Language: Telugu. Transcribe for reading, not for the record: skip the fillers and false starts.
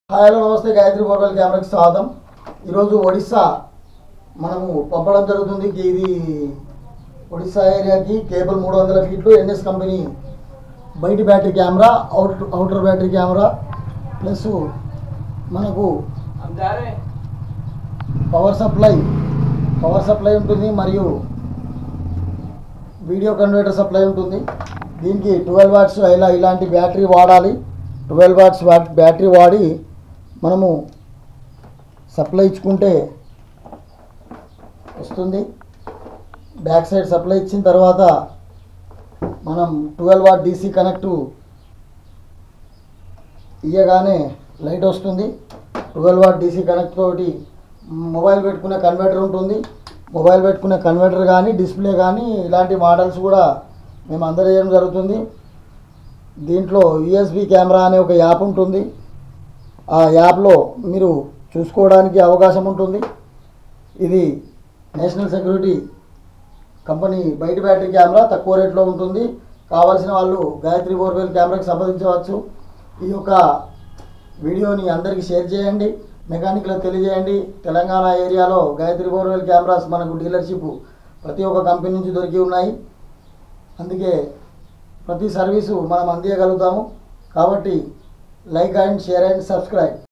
హాయ్ హలో నమస్తే గాయత్రి బోర్వెల్ కెమెరాకి స్వాగతం। ఈరోజు ఒడిస్సా మనము పంపడం జరుగుతుంది। ఇది ఒడిస్సా ఏరియాకి కేబుల్ 300 ఫీట్లు ఎన్ఎస్ కంపెనీ బయటి battery camera, outer battery camera plus మనకు పవర్ సప్లై ఉంటుంది మరియు వీడియో కన్వర్టర్ సప్లై ఉంటుంది। దీనికి 12 వాట్స్ ఇలాంటి బ్యాటరీ వాడాలి। 12 వాట్స్ బ్యాటరీ వాడి మనము సప్లై ఇచ్చుకుంటే వస్తుంది। బ్యాక్ సైడ్ సప్లై ఇచ్చిన తర్వాత మనం 12 వాట్ DC కనెక్ట్ ఇయ్యగానే లైట్ వస్తుంది। 12 వాట్ DC కనెక్ట్ తోటి మొబైల్ పెట్టుకునే కన్వర్టర్ ఉంటుంది। మొబైల్ పెట్టుకునే కన్వర్టర్ కానీ డిస్ప్లే కానీ ఇలాంటి మోడల్స్ కూడా మేము అందజేయడం జరుగుతుంది। దీంట్లో USB కెమెరా అనే ఒక యాప్ ఉంటుంది। ఆ యాప్లో మీరు చూసుకోవడానికి అవకాశం ఉంటుంది। ఇది నేషనల్ సెక్యూరిటీ కంపెనీ బయటి బ్యాటరీ కెమెరా, తక్కువ రేట్లో ఉంటుంది। కావాల్సిన వాళ్ళు గాయత్రి బోర్వెల్ కెమెరాకి సంప్రదించవచ్చు। ఈ యొక్క వీడియోని అందరికీ షేర్ చేయండి, మెకానిక్లకు తెలియజేయండి। తెలంగాణ ఏరియాలో గాయత్రి బోర్వెల్ కెమెరాస్ మనకు డీలర్షిప్ ప్రతి ఒక్క కంపెనీ నుంచి దొరికి ఉన్నాయి। అందుకే ప్రతి సర్వీసు మనం అందించగలుగుతాము। కాబట్టి like and share and subscribe.